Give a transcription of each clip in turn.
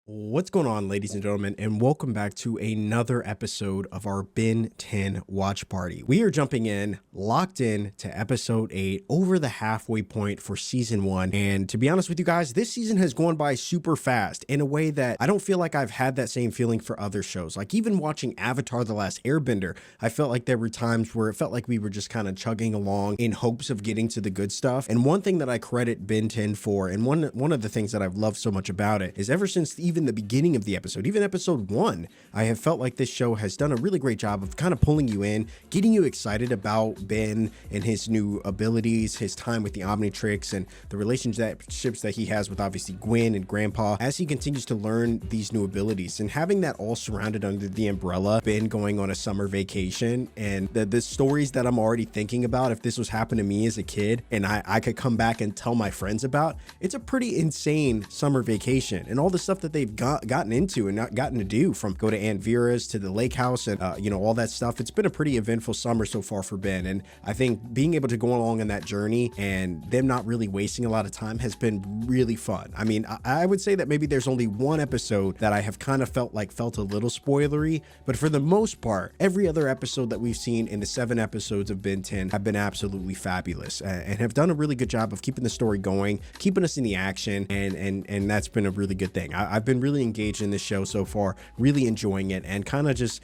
What's going on, ladies and gentlemen, and welcome back to another episode of our Ben 10 watch party. We are jumping in, locked in to episode 8, over the halfway point for season 1. And to be honest with you guys, this season has gone by super fast in a way that I don't feel like I've had that same feeling for other shows. Like even watching Avatar: The Last Airbender, I felt like there were times where it felt like we were just kind of chugging along in hopes of getting to the good stuff. And one thing that I credit Ben 10 for, and one of the things that I've loved so much about it, is ever since even the beginning of the episode, even episode 1, I have felt like this show has done a really great job of kind of pulling you in, getting you excited about Ben and his new abilities, his time with the Omnitrix, and the relationships that he has with obviously Gwen and Grandpa as he continues to learn these new abilities, and having that all surrounded under the umbrella, Ben going on a summer vacation, and the stories that I'm already thinking about if this was happening to me as a kid and I could come back and tell my friends about. It's a pretty insane summer vacation, and all the stuff that they've gotten into and not gotten to do, from go to Aunt Vera's to the lake house and all that stuff. It's been a pretty eventful summer so far for Ben, and I think being able to go along on that journey and them not really wasting a lot of time has been really fun. I mean, I would say that maybe there's only one episode that I have kind of felt a little spoilery, but for the most part, every other episode that we've seen in the 7 episodes of Ben 10 have been absolutely fabulous and have done a really good job of keeping the story going, keeping us in the action, and that's been a really good thing. I've been really engaged in this show so far, really enjoying it, and kind of just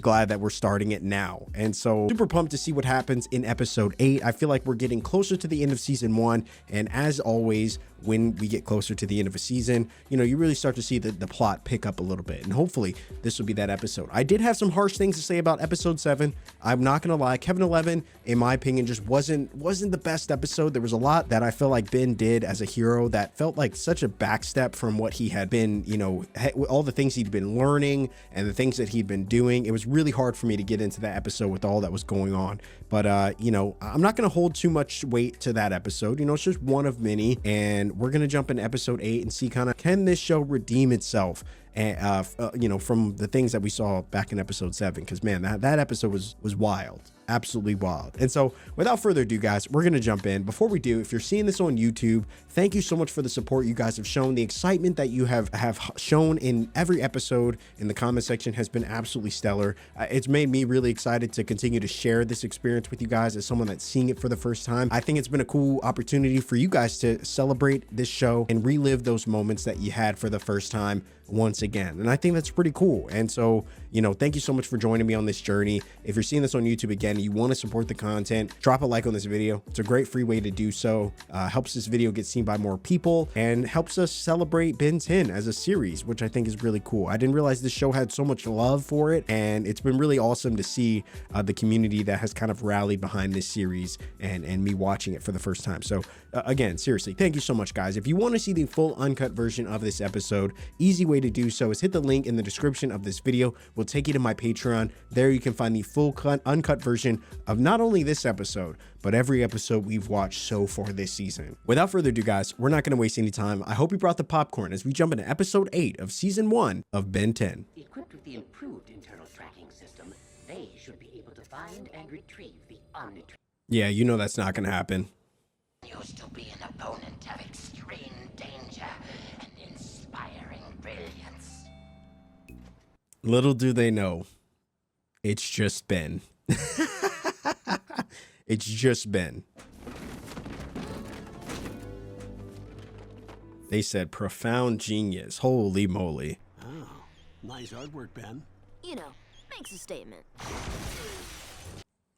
glad that we're starting it now. And so super pumped to see what happens in episode 8. I feel like we're getting closer to the end of season 1, and as always, when we get closer to the end of a season, you really start to see the plot pick up a little bit, and hopefully this will be that episode. I did have some harsh things to say about episode 7. I'm not gonna lie, Kevin 11, in my opinion, just wasn't the best episode. There was a lot that I felt like Ben did as a hero that felt like such a backstep from what he had been, all the things he'd been learning and the things that he'd been doing. It was really hard for me to get into that episode with all that was going on. But I'm not gonna hold too much weight to that episode. It's just one of many, and we're gonna jump into episode 8 and see kind of, can this show redeem itself, and from the things that we saw back in episode 7, because man, that episode was wild, absolutely wild. And so without further ado, guys, we're gonna jump in. Before we do, if you're seeing this on YouTube, thank you so much for the support you guys have shown. The excitement that you have shown in every episode in the comment section has been absolutely stellar. It's made me really excited to continue to share this experience with you guys as someone that's seeing it for the first time. I think it's been a cool opportunity for you guys to celebrate this show and relive those moments that you had for the first time once again, and I think that's pretty cool. And so thank you so much for joining me on this journey. If you're seeing this on YouTube again, you want to support the content, drop a like on this video. It's a great free way to do so. Helps this video get seen by more people and helps us celebrate Ben 10 as a series, which I think is really cool. I didn't realize this show had so much love for it, and it's been really awesome to see the community that has kind of rallied behind this series and me watching it for the first time. So again, seriously, thank you so much, guys. If you want to see the full uncut version of this episode, easy way to do so is hit the link in the description of this video. We'll take you to my Patreon. There you can find the full uncut version of not only this episode, but every episode we've watched so far this season. Without further ado, guys, we're not going to waste any time. I hope you brought the popcorn as we jump into episode 8 of season 1 of Ben 10. Equipped with the improved internal tracking system, they should be able to find and retrieve the Omnitrix. Yeah, that's not going to happen. Used to be an opponent of extreme danger and inspiring brilliance. Little do they know, it's just Ben. It's just Ben. They said profound genius. Holy moly. Oh, nice artwork, Ben. Makes a statement.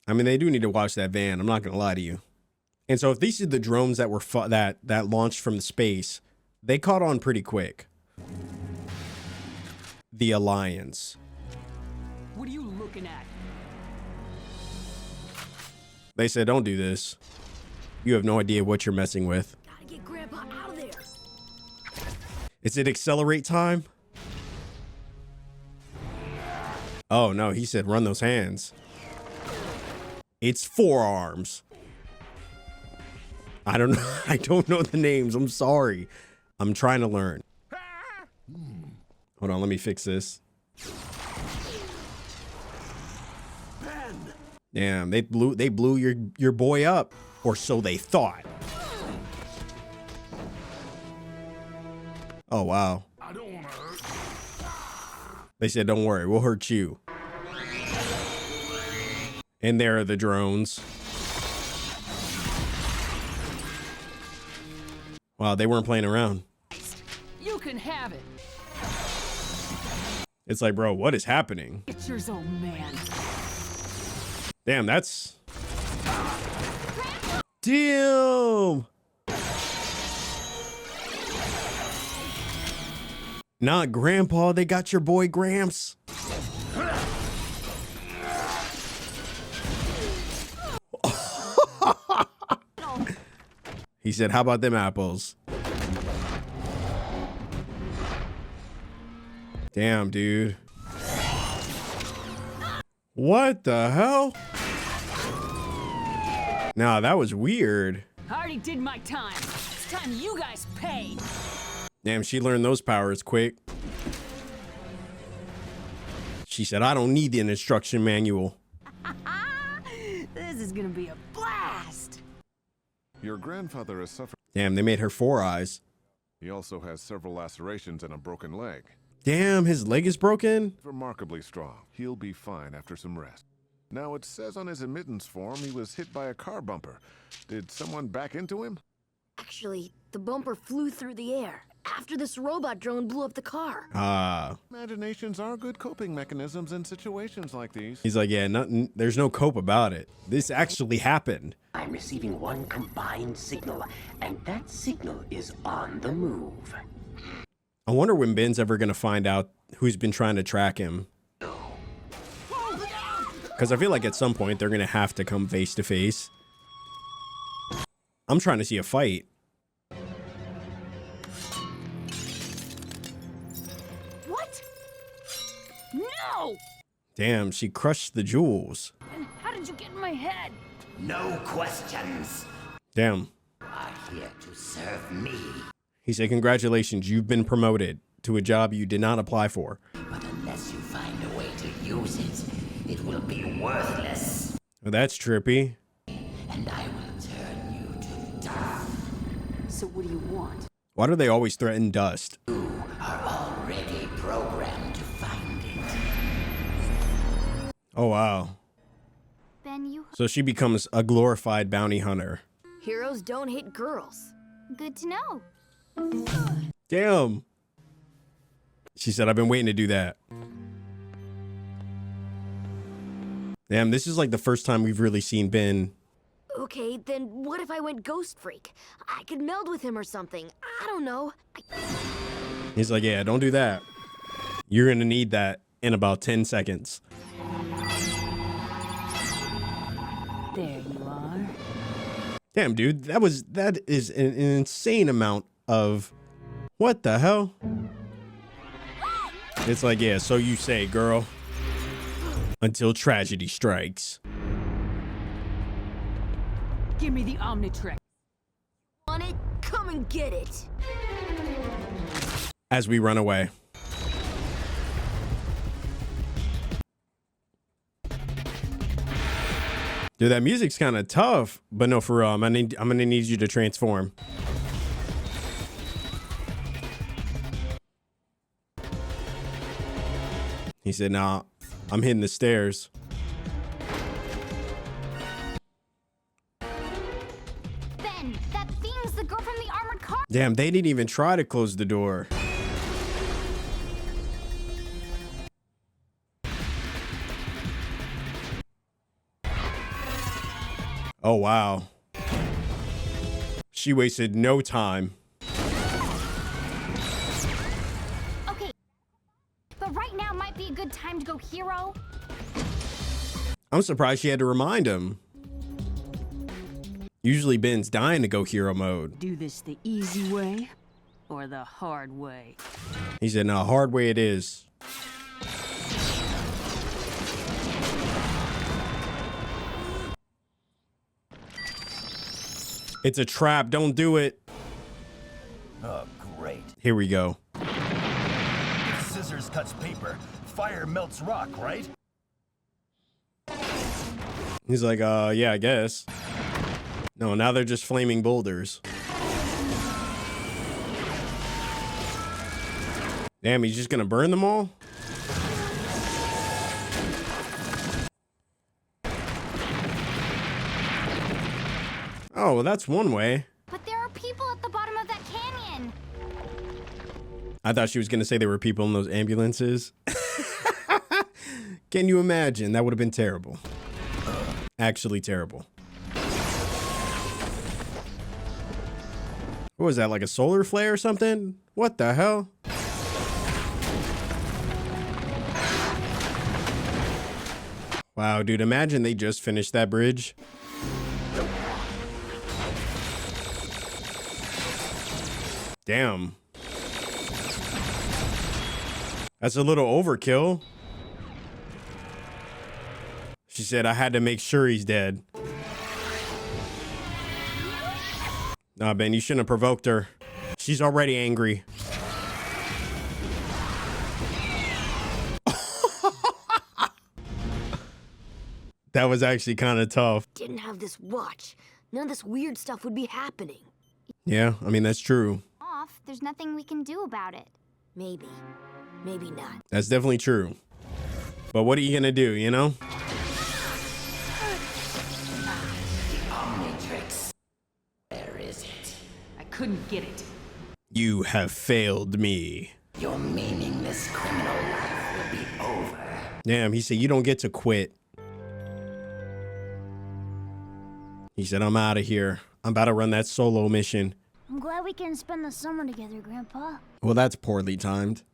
I mean, they do need to watch that van. I'm not going to lie to you. And so if these are the drones that were that launched from the space, they caught on pretty quick. The Alliance. What are you looking at? They said, don't do this. You have no idea what you're messing with. Gotta get Grandpa out of there. Is it accelerate time? Oh no, he said run those hands. It's forearms. I don't know. I don't know the names. I'm sorry. I'm trying to learn. Hold on, let me fix this. Ben! Damn, they blew your boy up, or so they thought. Oh wow. I don't want They said, don't worry, we'll hurt you. And there are the drones. Wow, they weren't playing around. You can have it. It's like, bro, what is happening? It's yours, old man. Damn, that's... Damn! Not Grandpa, they got your boy Gramps. He said, how about them apples? Damn, dude. What the hell? Nah, that was weird. I already did my time. It's time you guys pay. Damn, she learned those powers quick. She said, I don't need an instruction manual. This is gonna be a blast. Your grandfather has suffered. Damn, they made her 4 eyes. He also has several lacerations and a broken leg. Damn, his leg is broken? Remarkably strong. He'll be fine after some rest. Now, it says on his admittance form he was hit by a car bumper. Did someone back into him? Actually, the bumper flew through the air after this robot drone blew up the car. Imaginations are good coping mechanisms in situations like these. He's like, yeah, nothing, there's no cope about it. This actually happened. I'm receiving one combined signal, and that signal is on the move. I wonder when Ben's ever going to find out who's been trying to track him. Because I feel like at some point they're going to have to come face to face. I'm trying to see a fight. What? No! Damn, she crushed the jewels. And how did you get in my head? No questions. Damn. Are here to serve me. He said, congratulations, you've been promoted to a job you did not apply for. But unless you find a way to use it, it will be worthless. Well, that's trippy. And I will turn you to dust. So what do you want? Why do they always threaten dust? You are already programmed to find it. Oh, wow. Ben, you... So she becomes a glorified bounty hunter. Heroes don't hit girls. Good to know. Damn. She said, I've been waiting to do that. Damn, this is like the first time we've really seen Ben. Okay, then what if I went Ghost Freak? I could meld with him or something. I don't know. He's like, yeah, don't do that. You're going to need that in about 10 seconds. There you are. Damn, dude, that is an insane amount of... What the hell? It's like, yeah, so you say, girl. Until tragedy strikes. Give me the Omnitrix. Want it? Come and get it. As we run away. Dude, that music's kind of tough. But no, for real, I'm gonna need you to transform. He said, nah, I'm hitting the stairs. Ben, that thing's the girl from the armored car. Damn, they didn't even try to close the door. Oh, wow. She wasted no time. Okay. But right now might be a good time to go hero. I'm surprised she had to remind him. Usually Ben's dying to go hero mode. Do this the easy way or the hard way? He said, no, hard way it is. It's a trap. Don't do it. Oh, great. Here we go. If scissors cuts paper, fire melts rock, right? He's like, yeah, I guess. No, now they're just flaming boulders. Damn, he's just gonna burn them all? Oh, that's one way. But there are people at the bottom of that canyon. I thought she was going to say there were people in those ambulances. Can you imagine? That would have been terrible. Actually terrible. What was that, like a solar flare or something? What the hell? Wow, dude, imagine they just finished that bridge. Damn. That's a little overkill. She said, I had to make sure he's dead. Nah, Ben, you shouldn't have provoked her. She's already angry. That was actually kind of tough. Didn't have this watch. None of this weird stuff would be happening. Yeah, I mean, that's true. Off, there's nothing we can do about it. Maybe. Maybe not. That's definitely true. But what are you gonna do, you know? Omnitrix. Where is it? I couldn't get it. You have failed me. Your meaningless criminal life will be over. Damn, he said, you don't get to quit. He said, I'm out of here. I'm about to run that solo mission. I'm glad we can spend the summer together, Grandpa. Well, that's poorly timed.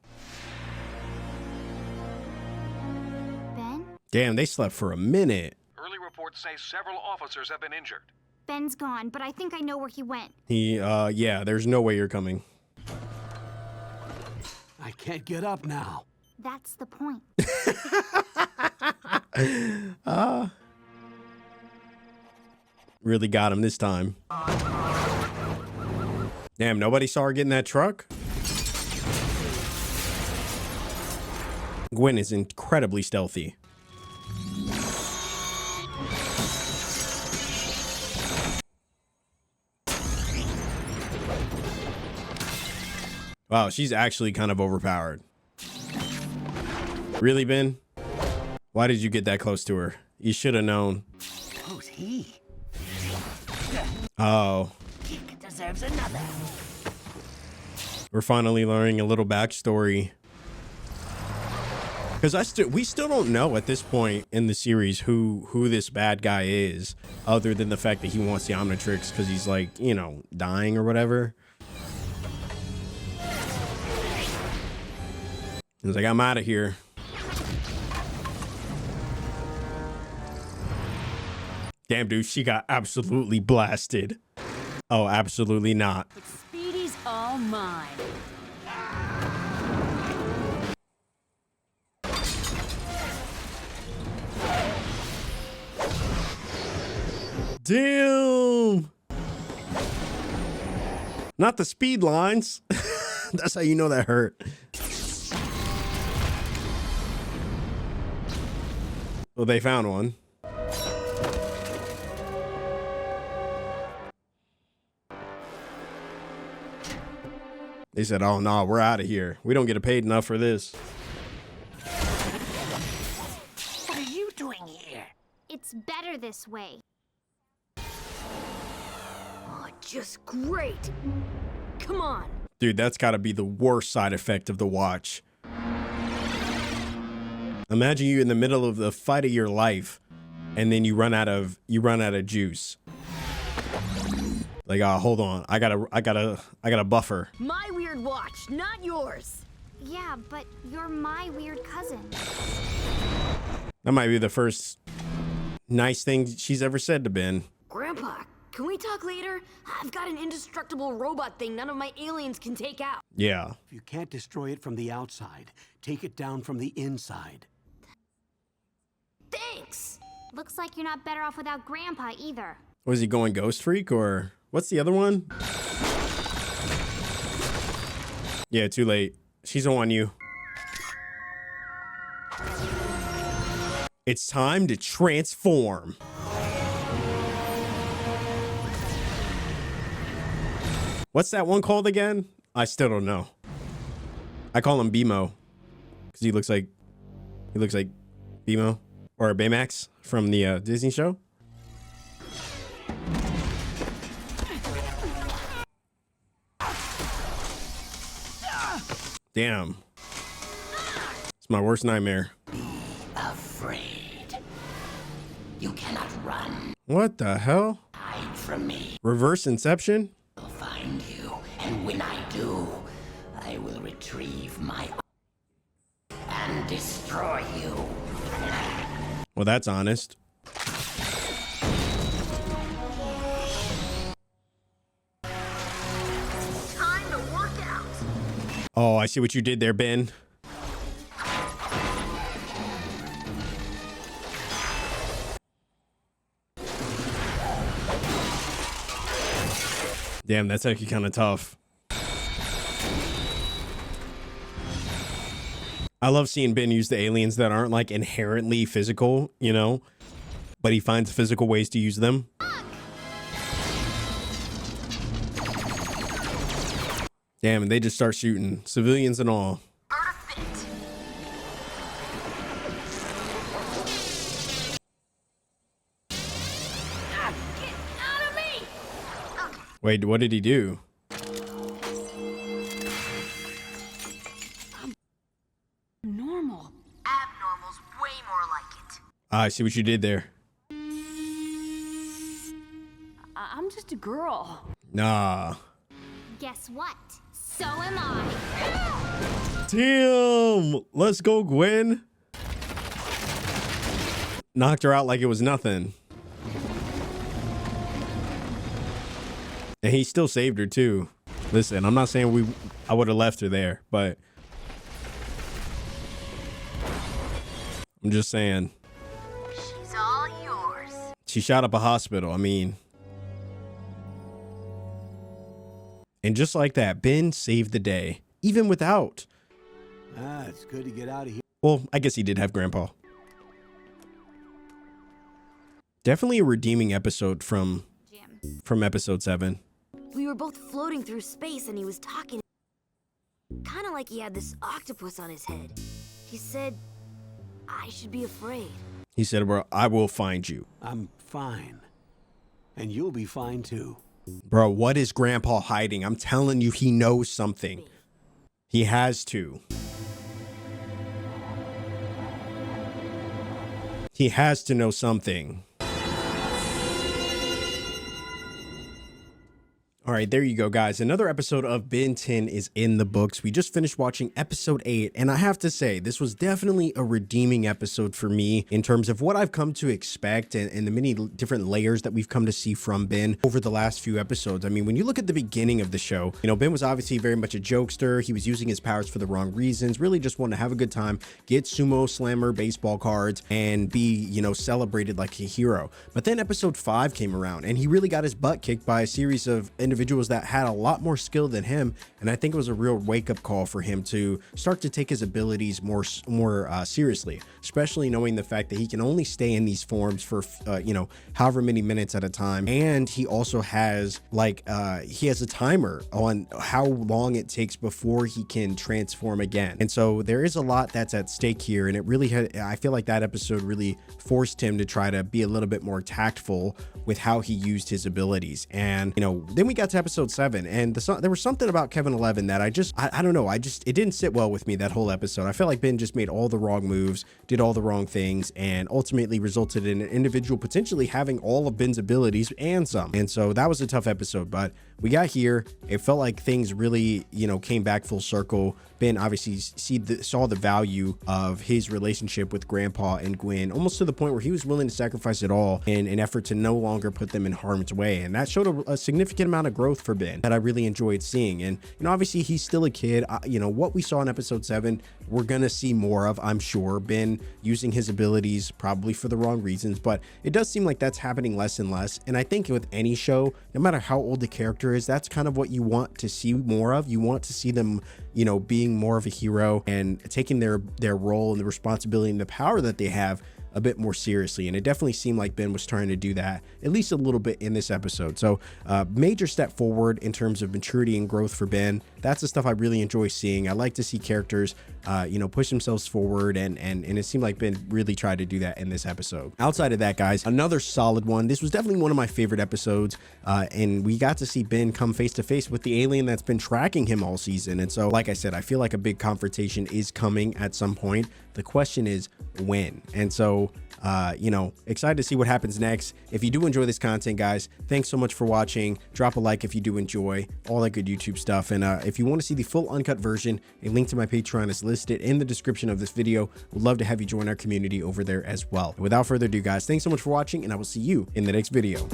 Ben? Damn, they slept for a minute. Early reports say several officers have been injured. Ben's gone, but I think I know where he went. Yeah, there's no way you're coming. I can't get up now. That's the point. Really got him this time. Damn, nobody saw her get in that truck? Gwen is incredibly stealthy. Wow, she's actually kind of overpowered. Really, Ben? Why did you get that close to her? You should have known. Who's he? Oh. He deserves another. We're finally learning a little backstory. Because we still don't know at this point in the series who this bad guy is, other than the fact that he wants the Omnitrix because he's like, you know, dying or whatever. He's like, I'm out of here. Damn, dude, she got absolutely blasted. Oh, absolutely not. But Speedy's all mine. Damn. Not the speed lines. That's how you know that hurt. Well, they found one. They said, oh, no, we're out of here. We don't get paid enough for this. What are you doing here? It's better this way. Oh, just great. Come on. Dude, that's got to be the worst side effect of the watch. Imagine you in the middle of the fight of your life, and then you run out of juice. Like, hold on, I gotta buffer. My weird watch, not yours. Yeah, but you're my weird cousin. That might be the first nice thing she's ever said to Ben. Grandpa, can we talk later? I've got an indestructible robot thing none of my aliens can take out. Yeah. If you can't destroy it from the outside, take it down from the inside. Thanks. Looks like you're not better off without Grandpa either. Was he going Ghost Freak or what's the other one? Yeah, too late. She's on you. It's time to transform. What's that one called again? I still don't know. I call him BMO because he looks like BMO or Baymax from the Disney show. Damn. It's my worst nightmare. Afraid. You cannot run. What the hell? Hide from me. Reverse Inception? I'll find you, and when I do, I will retrieve my and destroy you. Well, that's honest. Time to work out. Oh, I see what you did there, Ben. Damn, that's actually kind of tough. I love seeing Ben use the aliens that aren't like inherently physical, you know, but he finds physical ways to use them. Damn, and they just start shooting civilians and all. Get out of me! Wait, what did he do? Normal. Abnormal's way more like it. Ah, I see what you did there. I'm just a girl. Nah. Guess what? So am I. Damn. Let's go, Gwen. Knocked her out like it was nothing. And he still saved her too. Listen, I'm not saying I would have left her there, but I'm just saying. She's all yours. She shot up a hospital. I mean, and just like that, Ben saved the day, even without. Ah, it's good to get out of here. Well, I guess he did have Grandpa. Definitely a redeeming episode from episode 7. We were both floating through space and he was talking. Kind of like he had this octopus on his head. He said, I should be afraid. He said, bro, I will find you. I'm fine. And you'll be fine too. Bro, what is Grandpa hiding? I'm telling you, he knows something. He has to. He has to know something. All right, there you go, guys. Another episode of Ben 10 is in the books. We just finished watching episode 8, and I have to say, this was definitely a redeeming episode for me in terms of what I've come to expect and the many different layers that we've come to see from Ben over the last few episodes. I mean, when you look at the beginning of the show, you know, Ben was obviously very much a jokester. He was using his powers for the wrong reasons, really just wanted to have a good time, get sumo slammer baseball cards, and be, you know, celebrated like a hero. But then episode 5 came around, and he really got his butt kicked by a series of individuals that had a lot more skill than him, and I think it was a real wake-up call for him to start to take his abilities more seriously, especially knowing the fact that he can only stay in these forms for you know, however many minutes at a time, and he also has like he has a timer on how long it takes before he can transform again. And so there is a lot that's at stake here, and it really had, I feel like that episode really forced him to try to be a little bit more tactful with how he used his abilities. And you know, then we got to episode 7, and there was something about Kevin 11 that I don't know, it didn't sit well with me, that whole episode. I felt like Ben just made all the wrong moves, did all the wrong things, and ultimately resulted in an individual potentially having all of Ben's abilities and some. And so that was a tough episode, but we got here. It felt like things really, you know, came back full circle. Ben obviously saw the value of his relationship with Grandpa and Gwen, almost to the point where he was willing to sacrifice it all in an effort to no longer put them in harm's way. And that showed a significant amount of growth for Ben that I really enjoyed seeing. And, you know, obviously he's still a kid. You know, what we saw in episode 7, we're going to see more of, I'm sure. Ben using his abilities probably for the wrong reasons, but it does seem like that's happening less and less. And I think with any show, no matter how old the character is, that's kind of what you want to see more of. You want to see them, you know, being more of a hero and taking their role and the responsibility and the power that they have a bit more seriously. And it definitely seemed like Ben was trying to do that at least a little bit in this episode. So major step forward in terms of maturity and growth for Ben. That's the stuff I really enjoy seeing. I like to see characters you know, push themselves forward, and it seemed like Ben really tried to do that in this episode. Outside of that, guys, another solid one. This was definitely one of my favorite episodes, and we got to see Ben come face to face with the alien that's been tracking him all season. And so, like I said, I feel like a big confrontation is coming at some point. The question is when. And so, you know, excited to see what happens next. If you do enjoy this content, guys, thanks so much for watching. Drop a like if you do enjoy, all that good YouTube stuff. And if you want to see the full uncut version, a link to my Patreon is listed in the description of this video. Would love to have you join our community over there as well. Without further ado, guys, thanks so much for watching, and I will see you in the next video.